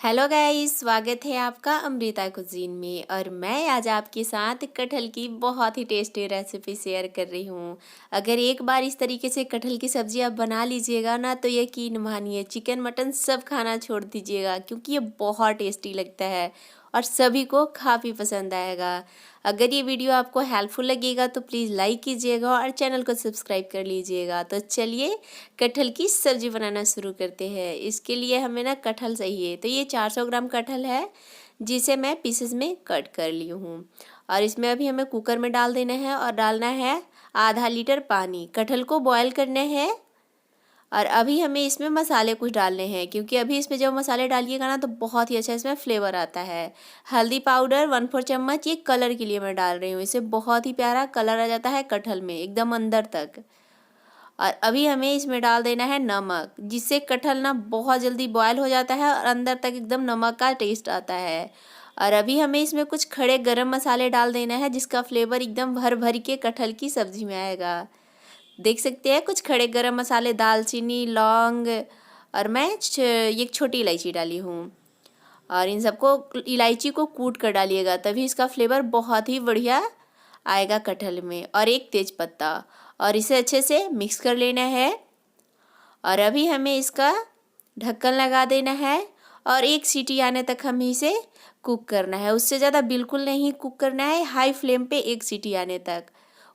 Hello guys, स्वागत है आपका अमृता कुजीन में। और मैं आज आपके साथ कटहल की बहुत ही टेस्टी रेसिपी शेयर कर रही हूँ। अगर एक बार इस तरीके से कटहल की सब्ज़ी आप बना लीजिएगा ना, तो यकीन मानिए चिकन मटन सब खाना छोड़ दीजिएगा, क्योंकि ये बहुत टेस्टी लगता है और सभी को काफ़ी पसंद आएगा। अगर ये वीडियो आपको हेल्पफुल लगेगा तो प्लीज़ लाइक कीजिएगा और चैनल को सब्सक्राइब कर लीजिएगा। तो चलिए कटहल की सब्ज़ी बनाना शुरू करते हैं। इसके लिए हमें ना कटहल चाहिए, तो ये 400 ग्राम कटहल है जिसे मैं पीसेस में कट कर ली हूँ। और इसमें अभी हमें कुकर में डाल देना है और डालना है आधा लीटर पानी। कटहल को बॉयल करना है और अभी हमें इसमें मसाले कुछ डालने हैं, क्योंकि अभी इसमें जब मसाले डालिएगा ना तो बहुत ही अच्छा इसमें फ्लेवर आता है। हल्दी पाउडर 1/4 चम्मच, ये कलर के लिए मैं डाल रही हूँ, इससे बहुत ही प्यारा कलर आ जाता है कटहल में एकदम अंदर तक। और अभी हमें इसमें डाल देना है नमक, जिससे कटहल ना बहुत जल्दी बॉयल हो जाता है और अंदर तक एकदम नमक का टेस्ट आता है। और अभी हमें इसमें कुछ खड़े गरम मसाले डाल देना है, जिसका फ्लेवर एकदम भर भर के कटहल की सब्ज़ी में आएगा। देख सकते हैं कुछ खड़े गरम मसाले, दालचीनी, लौंग, और मैं एक छोटी इलायची डाली हूँ। और इन सबको इलायची को कूट कर डालिएगा, तभी इसका फ्लेवर बहुत ही बढ़िया आएगा कटहल में। और एक तेज पत्ता, और इसे अच्छे से मिक्स कर लेना है। और अभी हमें इसका ढक्कन लगा देना है और एक सीटी आने तक हमें इसे कुक करना है। उससे ज़्यादा बिल्कुल नहीं कुक करना है, हाई फ्लेम पे एक सीटी आने तक।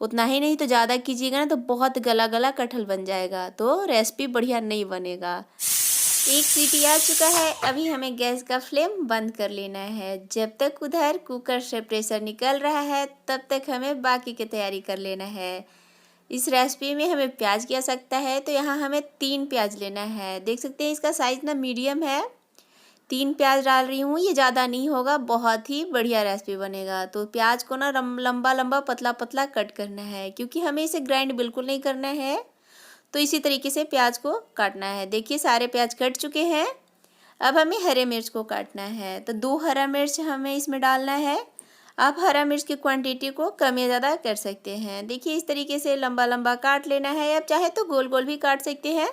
उतना ही नहीं तो ज़्यादा कीजिएगा ना तो बहुत गला गला कटहल बन जाएगा, तो रेसिपी बढ़िया नहीं बनेगा। एक सीटी आ चुका है, अभी हमें गैस का फ्लेम बंद कर लेना है। जब तक उधर कुकर से प्रेशर निकल रहा है तब तक हमें बाकी की तैयारी कर लेना है। इस रेसिपी में हमें प्याज की आवश्यकता है, तो यहाँ हमें 3 प्याज लेना है। देख सकते हैं इसका साइज़ ना मीडियम है। 3 प्याज डाल रही हूँ, ये ज़्यादा नहीं होगा, बहुत ही बढ़िया रेसिपी बनेगा। तो प्याज को ना लंबा लंबा पतला पतला कट करना है, क्योंकि हमें इसे ग्राइंड बिल्कुल नहीं करना है। तो इसी तरीके से प्याज को काटना है। देखिए सारे प्याज कट चुके हैं। अब हमें हरे मिर्च को काटना है, तो 2 हरा मिर्च हमें इसमें डालना है। आप हरा मिर्च की क्वांटिटी को कम या ज़्यादा कर सकते हैं। देखिए इस तरीके से लंबा लंबा काट लेना है। आप चाहे तो गोल गोल भी काट सकते हैं,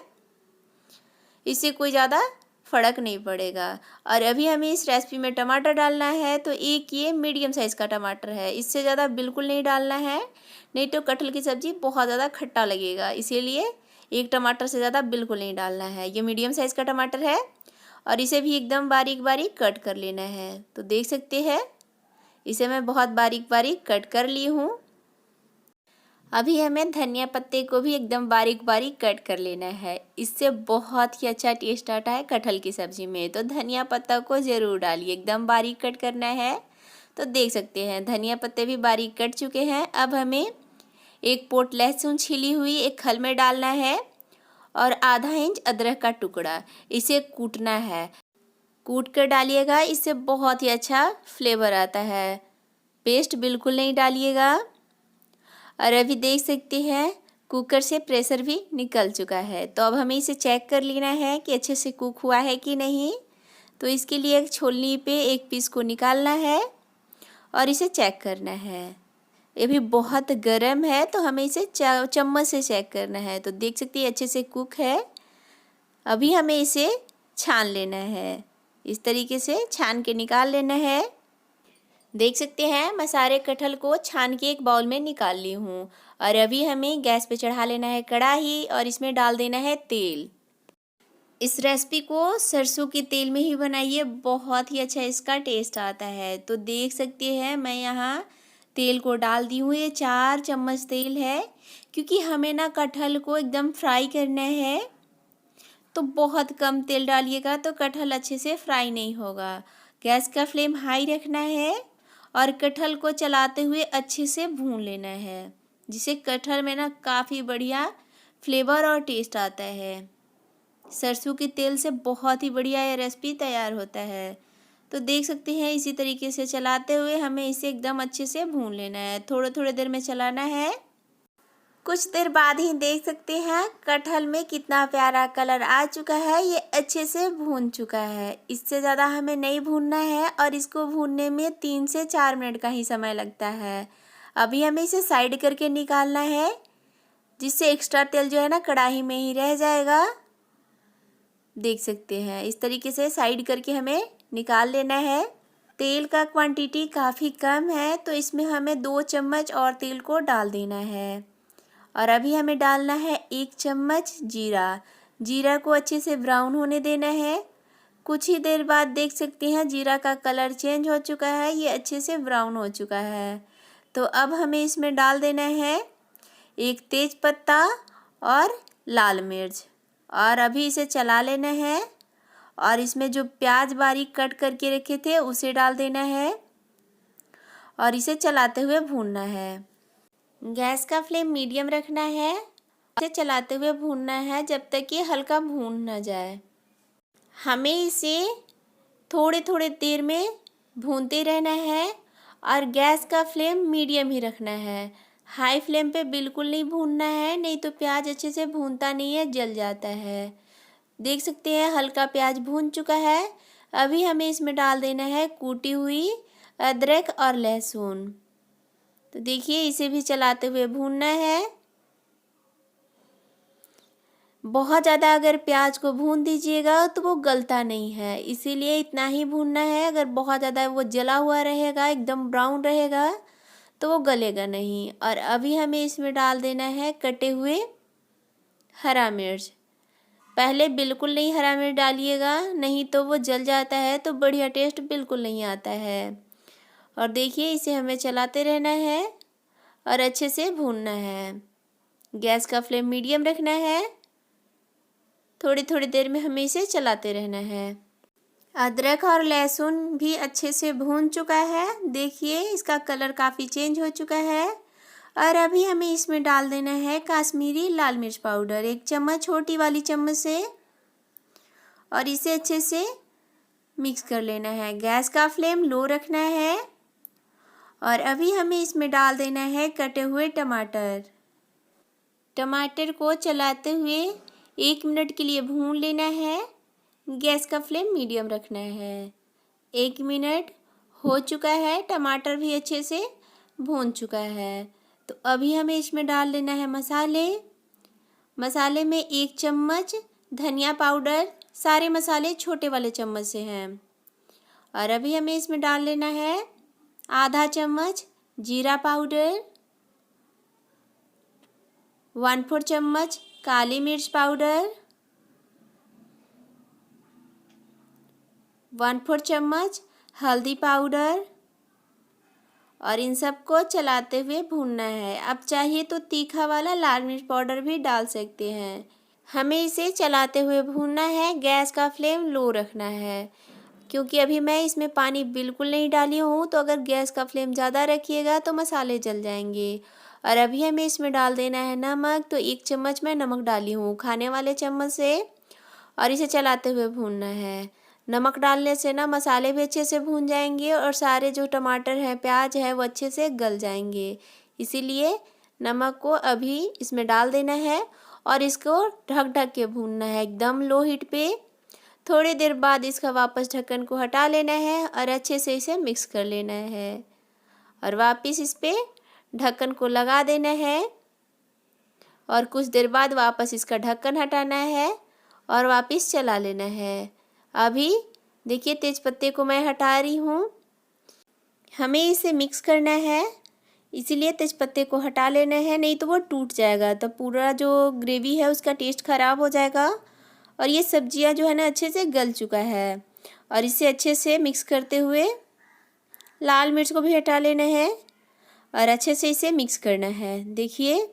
इससे कोई ज़्यादा फ़र्क नहीं पड़ेगा। और अभी हमें इस रेसिपी में टमाटर डालना है, तो एक ये मीडियम साइज़ का टमाटर है, इससे ज़्यादा बिल्कुल नहीं डालना है, नहीं तो कटहल की सब्ज़ी बहुत ज़्यादा खट्टा लगेगा। इसीलिए एक टमाटर से ज़्यादा बिल्कुल नहीं डालना है। ये मीडियम साइज़ का टमाटर है और इसे भी एकदम बारीक बारीक कट कर लेना है। तो देख सकते हैं इसे मैं बहुत बारीक बारीक कट कर ली हूँ। अभी हमें धनिया पत्ते को भी एकदम बारीक बारीक कट कर लेना है, इससे बहुत ही अच्छा टेस्ट आता है कटहल की सब्ज़ी में। तो धनिया पत्ता को ज़रूर डालिए, एकदम बारीक कट करना है। तो देख सकते हैं धनिया पत्ते भी बारीक कट चुके हैं। अब हमें एक पोट लहसुन छिली हुई एक खल में डालना है और आधा इंच अदरक का टुकड़ा, इसे कूटना है। कूट कर डालिएगा, इससे बहुत ही अच्छा फ्लेवर आता है। पेस्ट बिल्कुल नहीं डालिएगा। और अभी देख सकते हैं कुकर से प्रेशर भी निकल चुका है। तो अब हमें इसे चेक कर लेना है कि अच्छे से कुक हुआ है कि नहीं। तो इसके लिए एक छोलनी पे एक पीस को निकालना है और इसे चेक करना है। ये भी बहुत गर्म है, तो हमें इसे चम्मच से चेक करना है। तो देख सकते हैं अच्छे से कुक है। अभी हमें इसे छान लेना है, इस तरीके से छान के निकाल लेना है। देख सकते हैं मैं सारे कटहल को छान के एक बाउल में निकाल ली हूँ। और अभी हमें गैस पे चढ़ा लेना है कढ़ाई और इसमें डाल देना है तेल। इस रेसिपी को सरसों के तेल में ही बनाइए, बहुत ही अच्छा इसका टेस्ट आता है। तो देख सकते हैं मैं यहाँ तेल को डाल दी हूँ, ये 4 चम्मच तेल है, क्योंकि हमें ना कटहल को एकदम फ्राई करना है। तो बहुत कम तेल डालिएगा तो कटहल अच्छे से फ्राई नहीं होगा। गैस का फ्लेम हाई रखना है और कटहल को चलाते हुए अच्छे से भून लेना है, जिससे कटहल में ना काफ़ी बढ़िया फ्लेवर और टेस्ट आता है। सरसों के तेल से बहुत ही बढ़िया ये रेसिपी तैयार होता है। तो देख सकते हैं इसी तरीके से चलाते हुए हमें इसे एकदम अच्छे से भून लेना है, थोड़े थोड़े देर में चलाना है। कुछ देर बाद ही देख सकते हैं कटहल में कितना प्यारा कलर आ चुका है, ये अच्छे से भून चुका है। इससे ज़्यादा हमें नहीं भूनना है और इसको भूनने में 3 से 4 मिनट का ही समय लगता है। अभी हमें इसे साइड करके निकालना है, जिससे एक्स्ट्रा तेल जो है ना कढ़ाई में ही रह जाएगा। देख सकते हैं इस तरीके से साइड करके हमें निकाल लेना है। तेल का क्वांटिटी काफ़ी कम है तो इसमें हमें 2 चम्मच और तेल को डाल देना है। और अभी हमें डालना है 1 चम्मच जीरा। जीरा को अच्छे से ब्राउन होने देना है। कुछ ही देर बाद देख सकते हैं जीरा का कलर चेंज हो चुका है, ये अच्छे से ब्राउन हो चुका है। तो अब हमें इसमें डाल देना है 1 तेज पत्ता और लाल मिर्च और अभी इसे चला लेना है। और इसमें जो प्याज बारीक कट करके रखे थे उसे डाल देना है और इसे चलाते हुए भूनना है। गैस का फ्लेम मीडियम रखना है। इसे चलाते हुए भूनना है जब तक ये हल्का भून ना जाए। हमें इसे थोड़े थोड़े देर में भूनते रहना है और गैस का फ्लेम मीडियम ही रखना है। हाई फ्लेम पे बिल्कुल नहीं भूनना है, नहीं तो प्याज अच्छे से भूनता नहीं है, जल जाता है। देख सकते हैं हल्का प्याज भून चुका है। अभी हमें इसमें डाल देना है कूटी हुई अदरक और लहसुन। तो देखिए इसे भी चलाते हुए भूनना है। बहुत ज़्यादा अगर प्याज को भून दीजिएगा तो वो गलता नहीं है, इसीलिए इतना ही भूनना है। अगर बहुत ज़्यादा वो जला हुआ रहेगा, एकदम ब्राउन रहेगा, तो वो गलेगा नहीं। और अभी हमें इसमें डाल देना है कटे हुए हरा मिर्च। पहले बिल्कुल नहीं हरा मिर्च डालिएगा, नहीं तो वो जल जाता है तो बढ़िया टेस्ट बिल्कुल नहीं आता है। और देखिए इसे हमें चलाते रहना है और अच्छे से भूनना है। गैस का फ्लेम मीडियम रखना है। थोड़ी थोड़ी देर में हमें इसे चलाते रहना है। अदरक और लहसुन भी अच्छे से भून चुका है। देखिए इसका कलर काफ़ी चेंज हो चुका है। और अभी हमें इसमें डाल देना है काश्मीरी लाल मिर्च पाउडर 1 चम्मच, छोटी वाली चम्मच से, और इसे अच्छे से मिक्स कर लेना है। गैस का फ्लेम लो रखना है। और अभी हमें इसमें डाल देना है कटे हुए टमाटर। टमाटर को चलाते हुए 1 मिनट के लिए भून लेना है। गैस का फ्लेम मीडियम रखना है। 1 मिनट हो चुका है, टमाटर भी अच्छे से भून चुका है। तो अभी हमें इसमें डाल लेना है मसाले। मसाले में 1 चम्मच धनिया पाउडर, सारे मसाले छोटे वाले चम्मच से हैं। और अभी हमें इसमें डाल लेना है आधा चम्मच जीरा पाउडर, 1/4 चम्मच काली मिर्च पाउडर, 1/4 चम्मच हल्दी पाउडर, और इन सबको चलाते हुए भूनना है। अब चाहिए तो तीखा वाला लाल मिर्च पाउडर भी डाल सकते हैं। हमें इसे चलाते हुए भूनना है। गैस का फ्लेम लो रखना है, क्योंकि अभी मैं इसमें पानी बिल्कुल नहीं डाली हूँ, तो अगर गैस का फ्लेम ज़्यादा रखिएगा तो मसाले जल जाएंगे। और अभी हमें इसमें डाल देना है नमक। तो 1 चम्मच मैं नमक डाली हूँ खाने वाले चम्मच से, और इसे चलाते हुए भूनना है। नमक डालने से ना मसाले भी अच्छे से भून जाएंगे और सारे जो टमाटर हैं, प्याज है, वो अच्छे से गल जाएंगे। इसीलिए नमक को अभी इसमें डाल देना है और इसको ढक ढक के भूनना है एकदम लो हीट पे। थोड़ी देर बाद इसका वापस ढक्कन को हटा लेना है और अच्छे से इसे मिक्स कर लेना है और वापस इस पे ढक्कन को लगा देना है। और कुछ देर बाद वापस इसका ढक्कन हटाना है और वापस चला लेना है। अभी देखिए तेज़पत्ते को मैं हटा रही हूँ। हमें इसे मिक्स करना है, इसीलिए तेज़पत्ते को हटा लेना है, नहीं तो वो टूट जाएगा, तो पूरा जो ग्रेवी है उसका टेस्ट ख़राब हो जाएगा। और ये सब्जियां जो है ना अच्छे से गल चुका है। और इसे अच्छे से मिक्स करते हुए लाल मिर्च को भी हटा लेना है और अच्छे से इसे मिक्स करना है। देखिए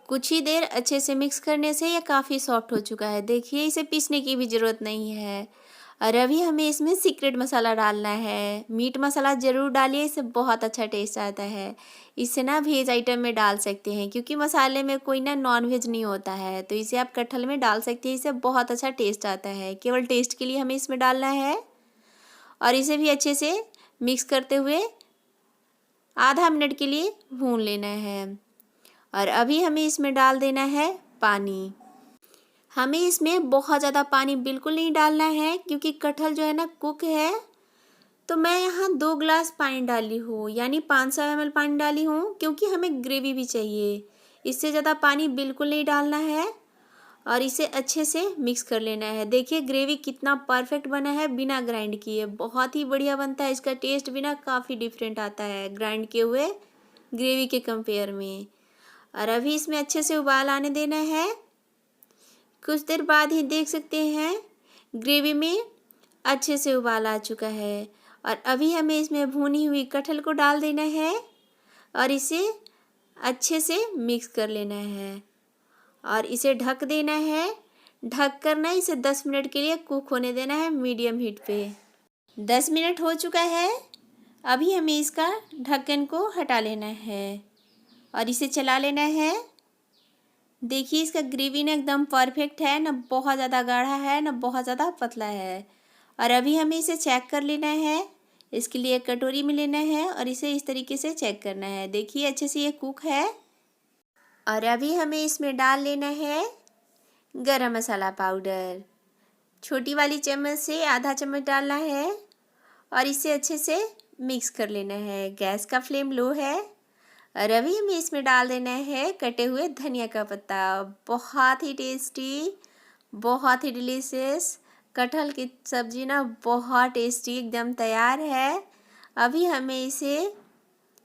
कुछ ही देर अच्छे से मिक्स करने से ये काफ़ी सॉफ्ट हो चुका है। देखिए इसे पीसने की भी ज़रूरत नहीं है। और अभी हमें इसमें सीक्रेट मसाला डालना है। मीट मसाला ज़रूर डालिए, इससे बहुत अच्छा टेस्ट आता है। इसे ना वेज आइटम में डाल सकते हैं, क्योंकि मसाले में कोई ना नॉन वेज नहीं होता है, तो इसे आप कटहल में डाल सकते हैं। इससे बहुत अच्छा टेस्ट आता है। केवल टेस्ट के लिए हमें इसमें डालना है और इसे भी अच्छे से मिक्स करते हुए आधा मिनट के लिए भून लेना है। और अभी हमें इसमें डाल देना है पानी। हमें इसमें बहुत ज़्यादा पानी बिल्कुल नहीं डालना है, क्योंकि कटहल जो है ना कुक है। तो मैं यहाँ 2 गिलास पानी डाली हूँ, यानी 500 ml पानी डाली हूँ, क्योंकि हमें ग्रेवी भी चाहिए। इससे ज़्यादा पानी बिल्कुल नहीं डालना है। और इसे अच्छे से मिक्स कर लेना है। देखिए ग्रेवी कितना परफेक्ट बना है बिना ग्राइंड किए, बहुत ही बढ़िया बनता है। इसका टेस्ट भी ना काफ़ी डिफरेंट आता है ग्राइंड किए हुए ग्रेवी के कंपेयर में। और अभी इसमें अच्छे से उबाल आने देना है। कुछ देर बाद ही देख सकते हैं ग्रेवी में अच्छे से उबाल आ चुका है। और अभी हमें इसमें भुनी हुई कटहल को डाल देना है और इसे अच्छे से मिक्स कर लेना है और इसे ढक देना है। ढक कर ना इसे 10 मिनट के लिए कुक होने देना है मीडियम हीट पे। 10 मिनट हो चुका है। अभी हमें इसका ढक्कन को हटा लेना है और इसे चला लेना है। देखिए इसका ग्रेवी ना एकदम परफेक्ट है, ना बहुत ज़्यादा गाढ़ा है ना बहुत ज़्यादा पतला है। और अभी हमें इसे चेक कर लेना है। इसके लिए एक कटोरी में लेना है और इसे इस तरीके से चेक करना है। देखिए अच्छे से ये कुक है। और अभी हमें इसमें डाल लेना है गरम मसाला पाउडर। छोटी वाली चम्मच से आधा चम्मच डालना है और इसे अच्छे से मिक्स कर लेना है। गैस का फ्लेम लो है। और अभी हमें इसमें डाल देना है कटे हुए धनिया का पत्ता। बहुत ही टेस्टी, बहुत ही डिलीशियस कटहल की सब्ज़ी ना बहुत टेस्टी एकदम तैयार है। अभी हमें इसे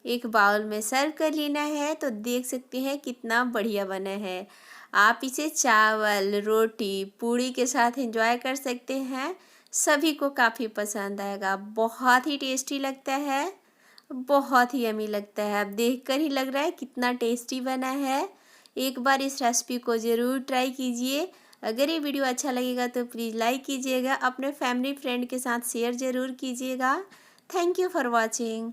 एक बाउल में सर्व कर लेना है। तो देख सकते हैं कितना बढ़िया बना है। आप इसे चावल, रोटी, पूड़ी के साथ एंजॉय कर सकते हैं। सभी को काफ़ी पसंद आएगा। बहुत ही टेस्टी लगता है, बहुत ही यम्मी लगता है। अब देखकर ही लग रहा है कितना टेस्टी बना है। एक बार इस रेसिपी को ज़रूर ट्राई कीजिए। अगर ये वीडियो अच्छा लगेगा तो प्लीज़ लाइक कीजिएगा, अपने फैमिली फ्रेंड के साथ शेयर ज़रूर कीजिएगा। Thank you for watching.